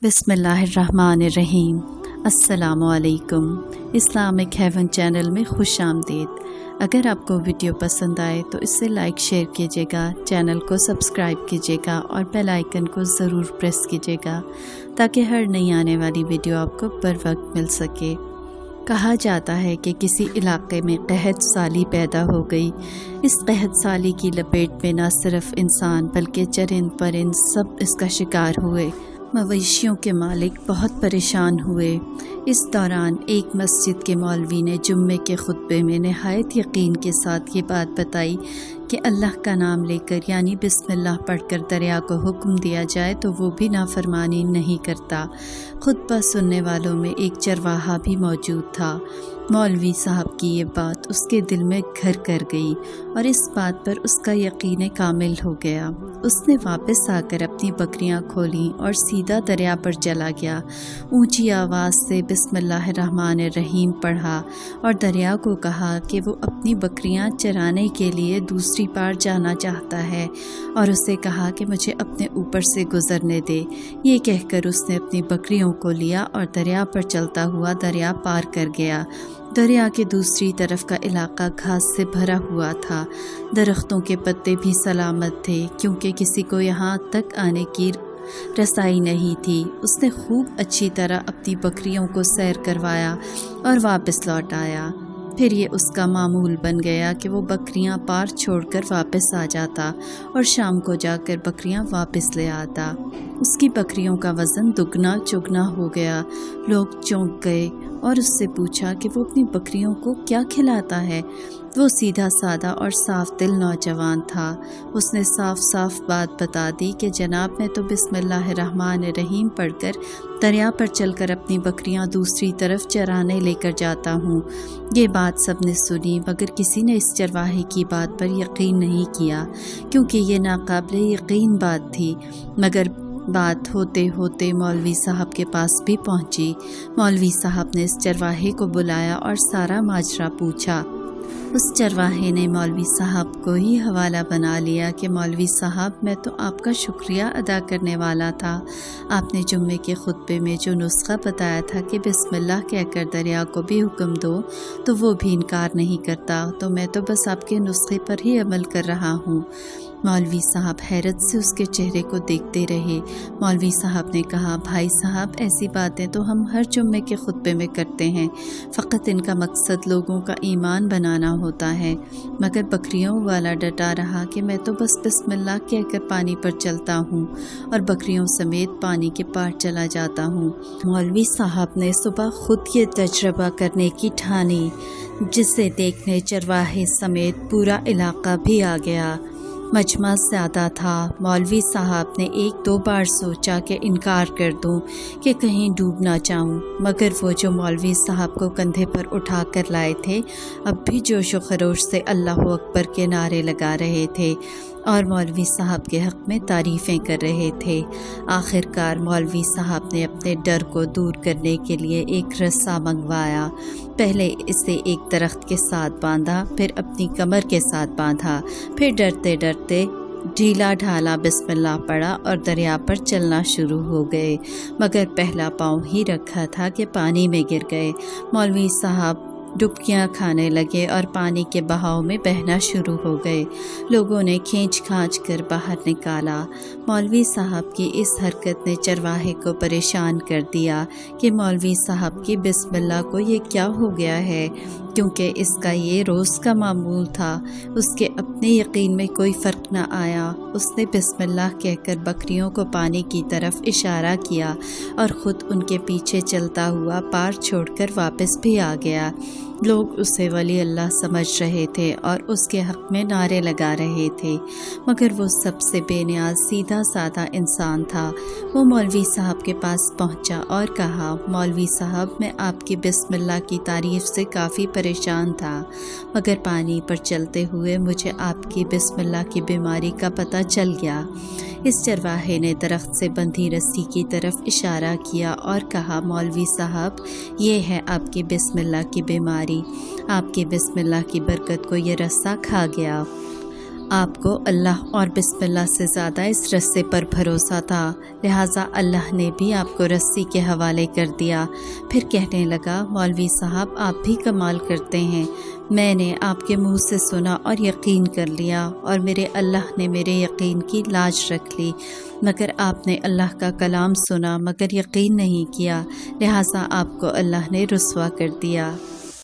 बिस्मिल्लाहिर्रहमानिर्रहीम। अस्सलामु अलैकुम। इस्लामिक हेवन चैनल में खुश आमदीद। अगर आपको वीडियो पसंद आए तो इसे लाइक शेयर कीजिएगा, चैनल को सब्सक्राइब कीजिएगा और बेल आइकन को ज़रूर प्रेस कीजिएगा ताकि हर नई आने वाली वीडियो आपको बर वक्त मिल सके। कहा जाता है कि किसी इलाके में कहत साली पैदा हो गई। इस कहत साली की लपेट में न सिर्फ इंसान बल्कि चरिंद परिंद सब इसका शिकार हुए। मवेशियों के मालिक बहुत परेशान हुए। इस दौरान एक मस्जिद के मौलवी ने जुम्मे के खुतबे में नहायत यकीन के साथ ये बात बताई कि अल्लाह का नाम लेकर यानी बिस्मिल्लाह पढ़कर दरिया को हुक्म दिया जाए तो वो भी नाफरमानी नहीं करता। खुतबा सुनने वालों में एक चरवाहा भी मौजूद था। मौलवी साहब की ये बात उसके दिल में घर कर गई और इस बात पर उसका यकीन कामिल हो गया। उसने वापस आकर अपनी बकरियां खोलीं और सीधा दरिया पर चला गया। ऊंची आवाज़ से बिस्मिल्लाहिर्रहमानिर्रहीम पढ़ा और दरिया को कहा कि वो अपनी बकरियां चराने के लिए दूसरी पार जाना चाहता है और उसे कहा कि मुझे अपने ऊपर से गुजरने दे। ये कहकर उसने अपनी बकरियों को लिया और दरिया पर चलता हुआ दरिया पार कर गया। दरिया के दूसरी तरफ का इलाका घास से भरा हुआ था। दरख्तों के पत्ते भी सलामत थे क्योंकि किसी को यहाँ तक आने की रसाई नहीं थी। उसने खूब अच्छी तरह अपनी बकरियों को सैर करवाया और वापस लौट आया। फिर ये उसका मामूल बन गया कि वो बकरियां पार छोड़कर वापस आ जाता और शाम को जाकर बकरियां वापस ले आता। उसकी बकरियों का वज़न दुगना चुगना हो गया। लोग चौंक गए और उससे पूछा कि वो अपनी बकरियों को क्या खिलाता है। वो सीधा साधा और साफ दिल नौजवान था। उसने साफ साफ बात बता दी कि जनाब मैं तो बिस्मिल्लाहिर्रहमानिर्रहीम पढ़कर दरिया पर चलकर अपनी बकरियां दूसरी तरफ चराने लेकर जाता हूँ। ये बात सबने सुनी मगर किसी ने इस चरवाहे की बात पर यकीन नहीं किया क्योंकि ये नाकाबिले यकीन बात थी। मगर बात होते होते मौलवी साहब के पास भी पहुंची। मौलवी साहब ने इस चरवाहे को बुलाया और सारा माजरा पूछा। उस चरवाहे ने मौलवी साहब को ही हवाला बना लिया कि मौलवी साहब मैं तो आपका शुक्रिया अदा करने वाला था। आपने जुम्मे के खुतबे में जो नुस्खा बताया था कि बिस्मिल्लाह कहकर दरिया को भी हुक्म दो तो वो भी इनकार नहीं करता, तो मैं तो बस आपके नुस्खे पर ही अमल कर रहा हूँ। मौलवी साहब हैरत से उसके चेहरे को देखते रहे। मौलवी साहब ने कहा भाई साहब ऐसी बातें तो हम हर जुम्मे के खुतबे में करते हैं, फ़कत इनका मकसद लोगों का ईमान बनाना होता है। मगर बकरियों वाला डटा रहा कि मैं तो बस बिस्मिल्लाह कहकर पानी पर चलता हूँ और बकरियों समेत पानी के पार चला जाता हूँ। मौलवी साहब ने सुबह खुद ये तजर्बा करने की ठानी जिसे देखने चरवाहे समेत पूरा इलाका भी आ गया। मजमा ज़्यादा था। मौलवी साहब ने एक दो बार सोचा कि इनकार कर दूं कि कहीं डूब ना जाऊं, मगर वो जो मौलवी साहब को कंधे पर उठा कर लाए थे अब भी जोश व खरोश से अल्लाह अकबर के नारे लगा रहे थे और मौलवी साहब के हक़ में तारीफ़ें कर रहे थे। आखिरकार मौलवी साहब ने अपने डर को दूर करने के लिए एक रस्सा मंगवाया। पहले इसे एक दरख्त के साथ बांधा, फिर अपनी कमर के साथ बांधा, फिर डरते डरते ढीला ढाला बिस्मिल्लाह पढ़ा और दरिया पर चलना शुरू हो गए। मगर पहला पाँव ही रखा था कि पानी में गिर गए। मौलवी साहब डुबकियां खाने लगे और पानी के बहाव में बहना शुरू हो गए। लोगों ने खींच खांच कर बाहर निकाला। मौलवी साहब की इस हरकत ने चरवाहे को परेशान कर दिया कि मौलवी साहब की बिस्मिल्लाह को ये क्या हो गया है, क्योंकि इसका ये रोज़ का मामूल था। उसके अपने यकीन में कोई फ़र्क न आया। उसने बिस्मिल्लाह कहकर बकरियों को पानी की तरफ इशारा किया और ख़ुद उनके पीछे चलता हुआ पार छोड़कर वापस भी आ गया। लोग उसे वली अल्लाह समझ रहे थे और उसके हक़ में नारे लगा रहे थे, मगर वो सबसे बेनियाज सीधा साधा इंसान था। वो मौलवी साहब के पास पहुंचा और कहा मौलवी साहब मैं आपकी बिस्मिल्लाह की तारीफ़ से काफ़ी परेशान था, मगर पानी पर चलते हुए मुझे आपकी बिस्मिल्लाह की बीमारी का पता चल गया। इस चरवाहे ने दरख्त से बंधी रस्सी की तरफ इशारा किया और कहा मौलवी साहब ये है आपकी बिस्मिल्लाह की बीमारी, आपकी बिस्मिल्लाह की बरकत को ये रस्सा खा गया। آپ کو اللہ اور بسم اللہ سے زیادہ اس رسے پر بھروسہ تھا، لہٰذا اللہ نے بھی آپ کو رسی کے حوالے کر دیا۔ پھر کہنے لگا، مولوی صاحب آپ بھی کمال کرتے ہیں، میں نے آپ کے منہ سے سنا اور یقین کر لیا، اور میرے اللہ نے میرے یقین کی لاج رکھ لی، مگر آپ نے اللہ کا کلام سنا مگر یقین نہیں کیا، لہٰذا آپ کو اللہ نے رسوا کر دیا۔